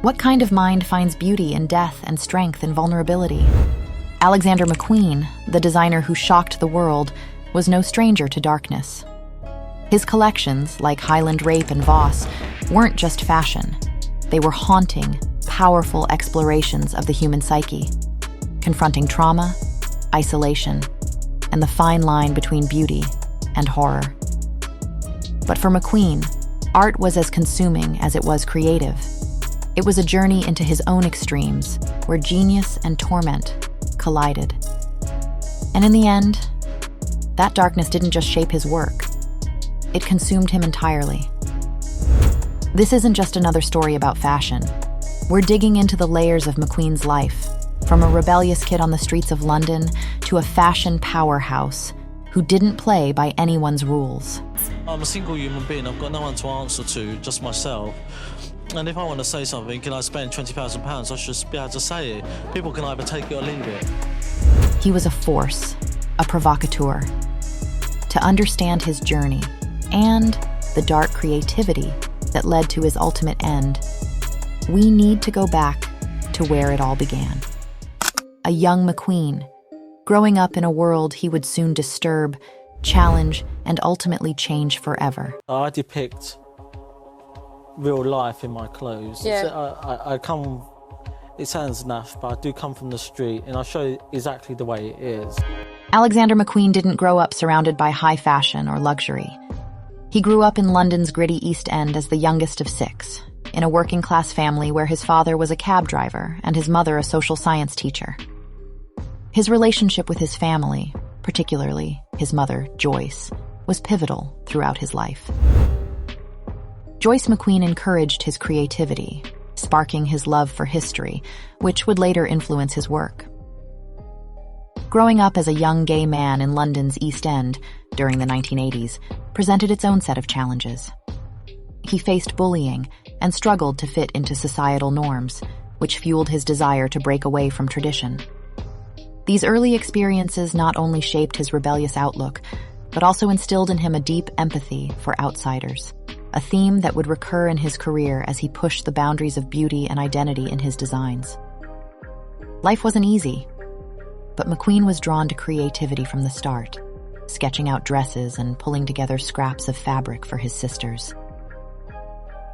What kind of mind finds beauty in death and strength in vulnerability? Alexander McQueen, the designer who shocked the world, was no stranger to darkness. His collections, like Highland Rape and Voss, weren't just fashion. They were haunting, powerful explorations of the human psyche, confronting trauma, isolation, and the fine line between beauty and horror. But for McQueen, art was as consuming as it was creative. It was a journey into his own extremes, where genius and torment collided. And in the end, that darkness didn't just shape his work. It consumed him entirely. This isn't just another story about fashion. We're digging into the layers of McQueen's life, from a rebellious kid on the streets of London to a fashion powerhouse who didn't play by anyone's rules. I'm a single human being. I've got no one to answer to, just myself. And if I want to say something, can I spend £20,000? I should be able to say it. People can either take it or leave it. He was a force, a provocateur. To understand his journey and the dark creativity that led to his ultimate end, we need to go back to where it all began. A young McQueen, growing up in a world he would soon disturb, challenge, and ultimately change forever. I depict real life in my clothes. Yeah. I come, it sounds naff, but I do come from the street and I show exactly the way it is. Alexander McQueen didn't grow up surrounded by high fashion or luxury. He grew up in London's gritty East End as the youngest of 6, in a working-class family where his father was a cab driver and his mother a social science teacher. His relationship with his family, particularly his mother, Joyce, was pivotal throughout his life. Joyce McQueen encouraged his creativity, sparking his love for history, which would later influence his work. Growing up as a young gay man in London's East End during the 1980s presented its own set of challenges. He faced bullying and struggled to fit into societal norms, which fueled his desire to break away from tradition. These early experiences not only shaped his rebellious outlook, but also instilled in him a deep empathy for outsiders, a theme that would recur in his career as he pushed the boundaries of beauty and identity in his designs. Life wasn't easy, but McQueen was drawn to creativity from the start, sketching out dresses and pulling together scraps of fabric for his sisters.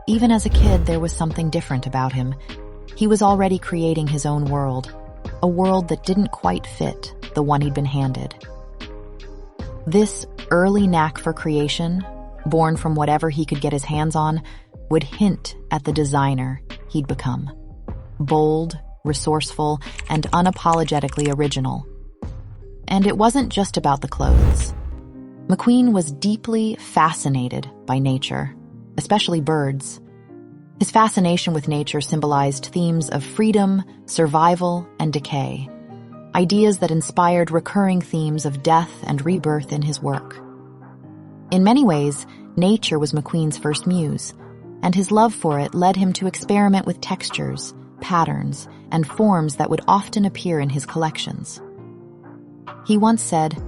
Even as a kid, there was something different about him. He was already creating his own world, a world that didn't quite fit the one he'd been handed. This early knack for creation, born from whatever he could get his hands on, would hint at the designer he'd become. Bold, resourceful, and unapologetically original. And it wasn't just about the clothes. McQueen was deeply fascinated by nature, especially birds. His fascination with nature symbolized themes of freedom, survival, and decay, ideas that inspired recurring themes of death and rebirth in his work. In many ways, nature was McQueen's first muse, and his love for it led him to experiment with textures, patterns, and forms that would often appear in his collections. He once said,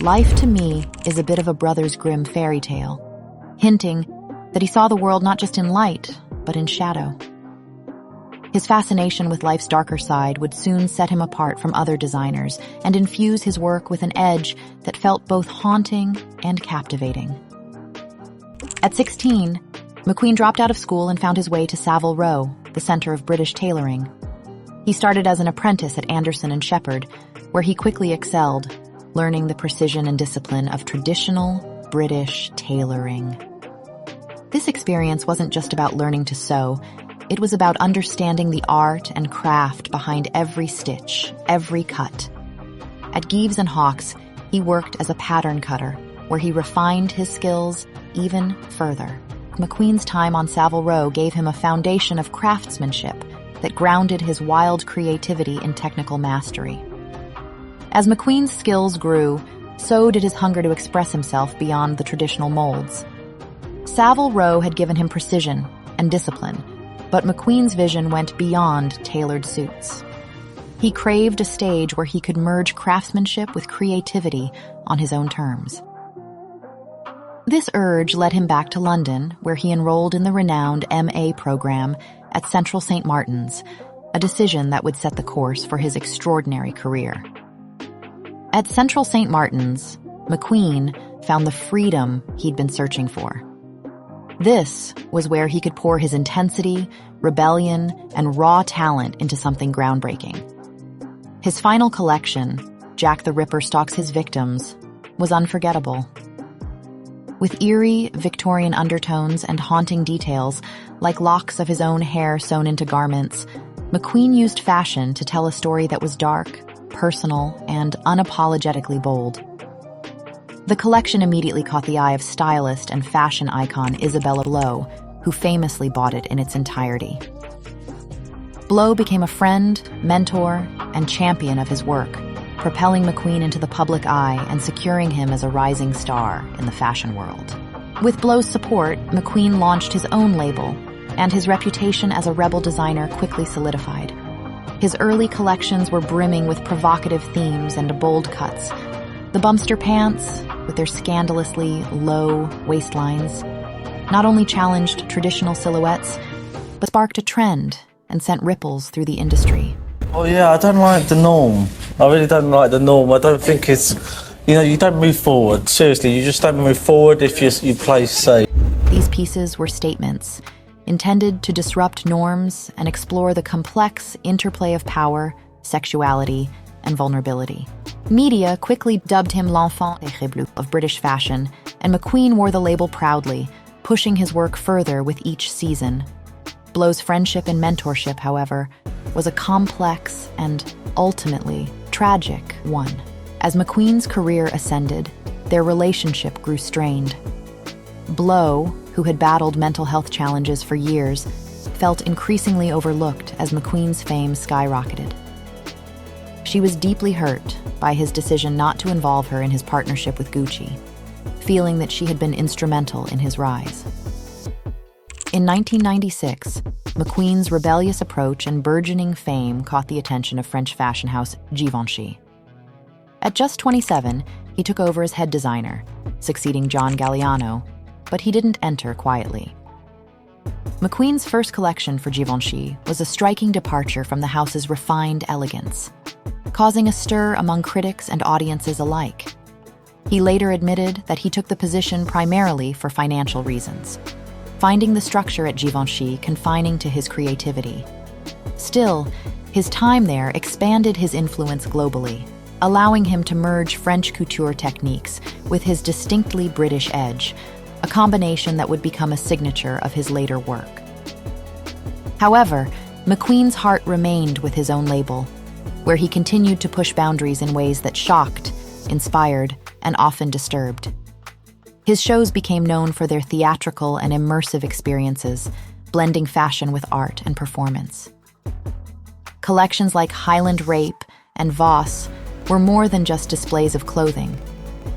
"Life to me is a bit of a Brothers Grimm fairy tale," hinting that he saw the world not just in light, but in shadow. His fascination with life's darker side would soon set him apart from other designers and infuse his work with an edge that felt both haunting and captivating. At 16, McQueen dropped out of school and found his way to Savile Row, the center of British tailoring. He started as an apprentice at Anderson and Shepherd, where he quickly excelled, learning the precision and discipline of traditional British tailoring. This experience wasn't just about learning to sew. It was about understanding the art and craft behind every stitch, every cut. At Gives and Hawkes, he worked as a pattern cutter, where he refined his skills even further. McQueen's time on Savile Row gave him a foundation of craftsmanship that grounded his wild creativity in technical mastery. As McQueen's skills grew, so did his hunger to express himself beyond the traditional molds. Savile Row had given him precision and discipline, but McQueen's vision went beyond tailored suits. He craved a stage where he could merge craftsmanship with creativity on his own terms. This urge led him back to London, where he enrolled in the renowned MA program at Central St. Martin's, a decision that would set the course for his extraordinary career. At Central St. Martin's, McQueen found the freedom he'd been searching for. This was where he could pour his intensity, rebellion, and raw talent into something groundbreaking. His final collection, Jack the Ripper Stalks His Victims, was unforgettable. With eerie, Victorian undertones and haunting details, like locks of his own hair sewn into garments, McQueen used fashion to tell a story that was dark, personal, and unapologetically bold. The collection immediately caught the eye of stylist and fashion icon Isabella Blow, who famously bought it in its entirety. Blow became a friend, mentor, and champion of his work, propelling McQueen into the public eye and securing him as a rising star in the fashion world. With Blow's support, McQueen launched his own label, and his reputation as a rebel designer quickly solidified. His early collections were brimming with provocative themes and bold cuts. The bumster pants, with their scandalously low waistlines, not only challenged traditional silhouettes, but sparked a trend and sent ripples through the industry. Oh yeah, I don't like the norm. I really don't like the norm. I don't think it's, you don't move forward. Seriously, you just don't move forward if you play safe. These pieces were statements, intended to disrupt norms and explore the complex interplay of power, sexuality, and vulnerability. Media quickly dubbed him l'enfant terrible of British fashion, and McQueen wore the label proudly, pushing his work further with each season. Blow's friendship and mentorship, however, was a complex and ultimately tragic one. As McQueen's career ascended, their relationship grew strained. Blow, who had battled mental health challenges for years, felt increasingly overlooked as McQueen's fame skyrocketed. She was deeply hurt by his decision not to involve her in his partnership with Gucci, feeling that she had been instrumental in his rise. In 1996, McQueen's rebellious approach and burgeoning fame caught the attention of French fashion house Givenchy. At just 27, he took over as head designer, succeeding John Galliano, but he didn't enter quietly. McQueen's first collection for Givenchy was a striking departure from the house's refined elegance, causing a stir among critics and audiences alike. He later admitted that he took the position primarily for financial reasons, finding the structure at Givenchy confining to his creativity. Still, his time there expanded his influence globally, allowing him to merge French couture techniques with his distinctly British edge, a combination that would become a signature of his later work. However, McQueen's heart remained with his own label, where he continued to push boundaries in ways that shocked, inspired, and often disturbed. His shows became known for their theatrical and immersive experiences, blending fashion with art and performance. Collections like Highland Rape and Voss were more than just displays of clothing.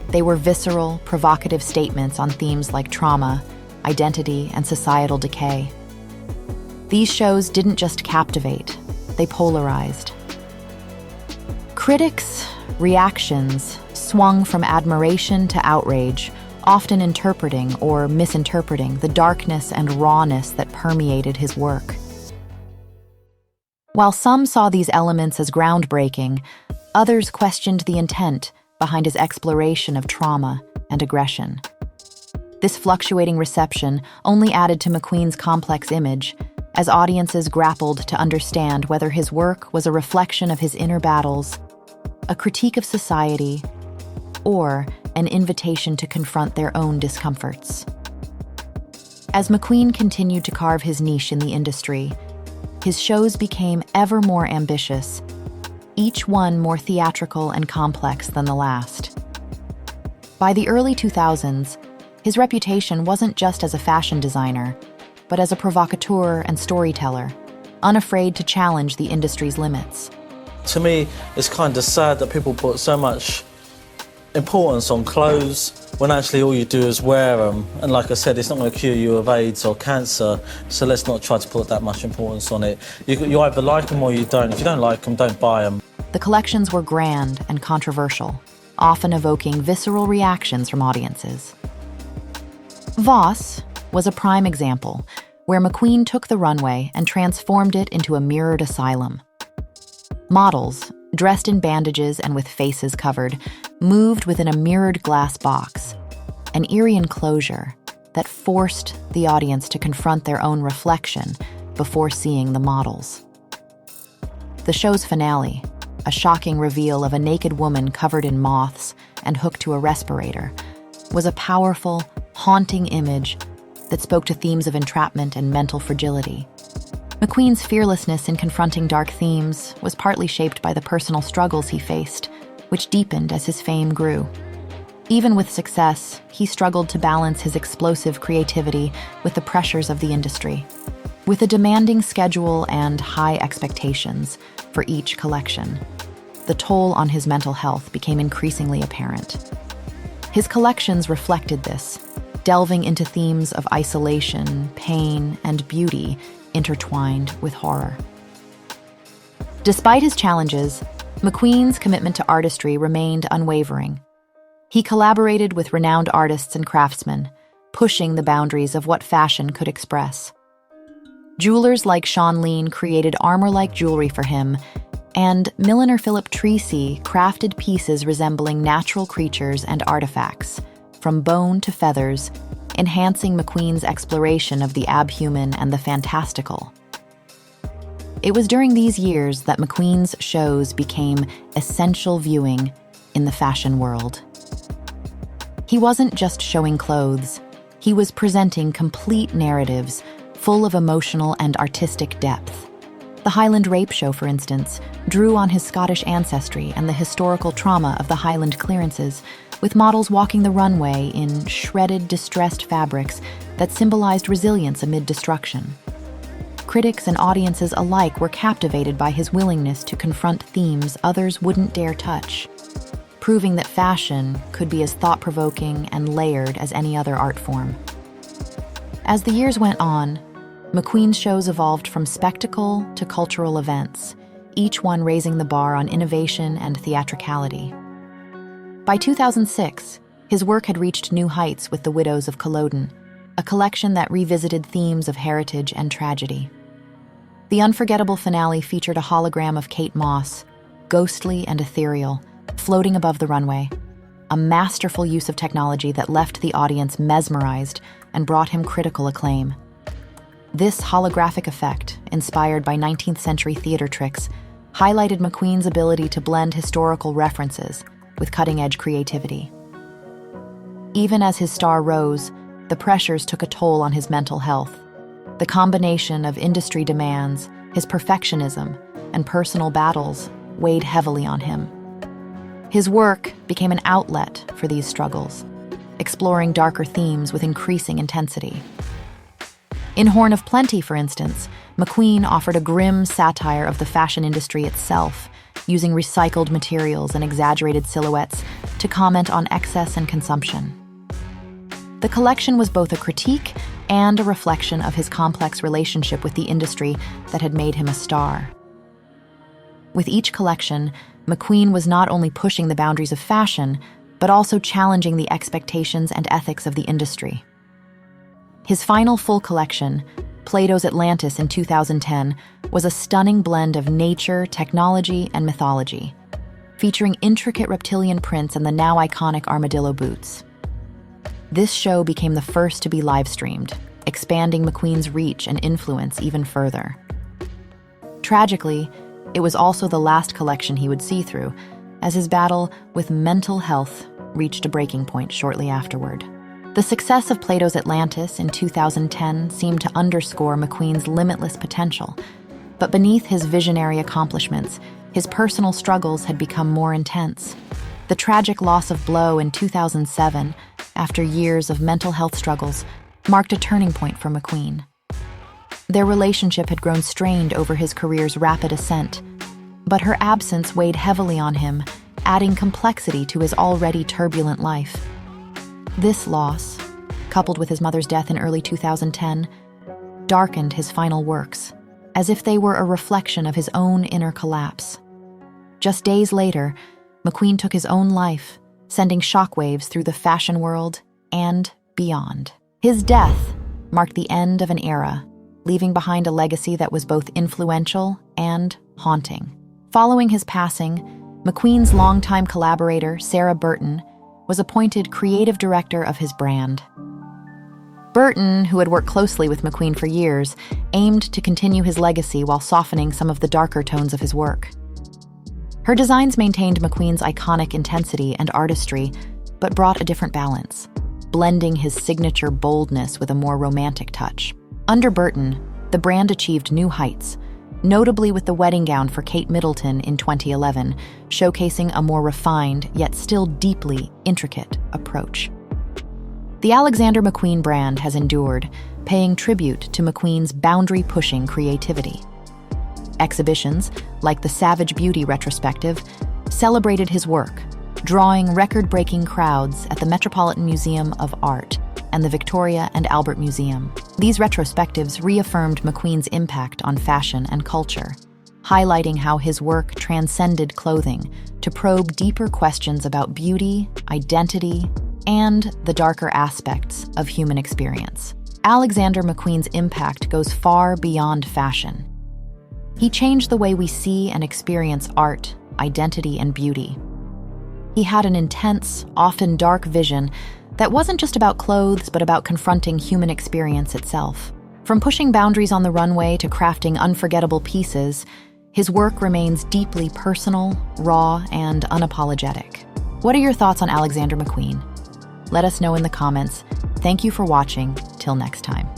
They were visceral, provocative statements on themes like trauma, identity, and societal decay. These shows didn't just captivate, they polarized. Critics' reactions swung from admiration to outrage, often interpreting or misinterpreting the darkness and rawness that permeated his work. While some saw these elements as groundbreaking, others questioned the intent behind his exploration of trauma and aggression. This fluctuating reception only added to McQueen's complex image, as audiences grappled to understand whether his work was a reflection of his inner battles, a critique of society, or an invitation to confront their own discomforts. As McQueen continued to carve his niche in the industry, his shows became ever more ambitious, each one more theatrical and complex than the last. By the early 2000s, his reputation wasn't just as a fashion designer, but as a provocateur and storyteller, unafraid to challenge the industry's limits. To me, it's kind of sad that people put so much importance on clothes when actually all you do is wear them. And like I said, it's not going to cure you of AIDS or cancer, so let's not try to put that much importance on it. You either like them or you don't. If you don't like them, don't buy them. The collections were grand and controversial, often evoking visceral reactions from audiences. Voss was a prime example, where McQueen took the runway and transformed it into a mirrored asylum. Models, dressed in bandages and with faces covered, moved within a mirrored glass box, an eerie enclosure that forced the audience to confront their own reflection before seeing the models. The show's finale, a shocking reveal of a naked woman covered in moths and hooked to a respirator, was a powerful, haunting image that spoke to themes of entrapment and mental fragility. McQueen's fearlessness in confronting dark themes was partly shaped by the personal struggles he faced, which deepened as his fame grew. Even with success, he struggled to balance his explosive creativity with the pressures of the industry. With a demanding schedule and high expectations for each collection, the toll on his mental health became increasingly apparent. His collections reflected this, delving into themes of isolation, pain, and beauty intertwined with horror. Despite his challenges, McQueen's commitment to artistry remained unwavering. He collaborated with renowned artists and craftsmen, pushing the boundaries of what fashion could express. Jewelers like Sean Lean created armor-like jewelry for him, and milliner Philip Treacy crafted pieces resembling natural creatures and artifacts, from bone to feathers, enhancing McQueen's exploration of the abhuman and the fantastical. It was during these years that McQueen's shows became essential viewing in the fashion world. He wasn't just showing clothes, he was presenting complete narratives full of emotional and artistic depth. The Highland Rape show, for instance, drew on his Scottish ancestry and the historical trauma of the Highland clearances, with models walking the runway in shredded, distressed fabrics that symbolized resilience amid destruction. Critics and audiences alike were captivated by his willingness to confront themes others wouldn't dare touch, proving that fashion could be as thought-provoking and layered as any other art form. As the years went on, McQueen's shows evolved from spectacle to cultural events, each one raising the bar on innovation and theatricality. By 2006, his work had reached new heights with The Widows of Culloden, a collection that revisited themes of heritage and tragedy. The unforgettable finale featured a hologram of Kate Moss, ghostly and ethereal, floating above the runway, a masterful use of technology that left the audience mesmerized and brought him critical acclaim. This holographic effect, inspired by 19th century theater tricks, highlighted McQueen's ability to blend historical references with cutting-edge creativity. Even as his star rose, the pressures took a toll on his mental health. The combination of industry demands, his perfectionism, and personal battles weighed heavily on him. His work became an outlet for these struggles, exploring darker themes with increasing intensity. In Horn of Plenty, for instance, McQueen offered a grim satire of the fashion industry itself, using recycled materials and exaggerated silhouettes to comment on excess and consumption. The collection was both a critique and a reflection of his complex relationship with the industry that had made him a star. With each collection, McQueen was not only pushing the boundaries of fashion, but also challenging the expectations and ethics of the industry. His final full collection, Plato's Atlantis in 2010, was a stunning blend of nature, technology, and mythology, featuring intricate reptilian prints and the now iconic armadillo boots. This show became the first to be live-streamed, expanding McQueen's reach and influence even further. Tragically, it was also the last collection he would see through, as his battle with mental health reached a breaking point shortly afterward. The success of Plato's Atlantis in 2010 seemed to underscore McQueen's limitless potential, but beneath his visionary accomplishments, his personal struggles had become more intense. The tragic loss of Blow in 2007, after years of mental health struggles, marked a turning point for McQueen. Their relationship had grown strained over his career's rapid ascent, but her absence weighed heavily on him, adding complexity to his already turbulent life. This loss, coupled with his mother's death in early 2010, darkened his final works, as if they were a reflection of his own inner collapse. Just days later, McQueen took his own life, sending shockwaves through the fashion world and beyond. His death marked the end of an era, leaving behind a legacy that was both influential and haunting. Following his passing, McQueen's longtime collaborator, Sarah Burton, was appointed creative director of his brand. Burton, who had worked closely with McQueen for years, aimed to continue his legacy while softening some of the darker tones of his work. Her designs maintained McQueen's iconic intensity and artistry, but brought a different balance, blending his signature boldness with a more romantic touch. Under Burton, the brand achieved new heights, notably with the wedding gown for Kate Middleton in 2011, showcasing a more refined, yet still deeply intricate approach. The Alexander McQueen brand has endured, paying tribute to McQueen's boundary-pushing creativity. Exhibitions, like the Savage Beauty retrospective, celebrated his work, drawing record-breaking crowds at the Metropolitan Museum of Art and the Victoria and Albert Museum. These retrospectives reaffirmed McQueen's impact on fashion and culture, highlighting how his work transcended clothing to probe deeper questions about beauty, identity, and the darker aspects of human experience. Alexander McQueen's impact goes far beyond fashion. He changed the way we see and experience art, identity, and beauty. He had an intense, often dark vision that wasn't just about clothes, but about confronting human experience itself. From pushing boundaries on the runway to crafting unforgettable pieces, his work remains deeply personal, raw, and unapologetic. What are your thoughts on Alexander McQueen? Let us know in the comments. Thank you for watching. Till next time.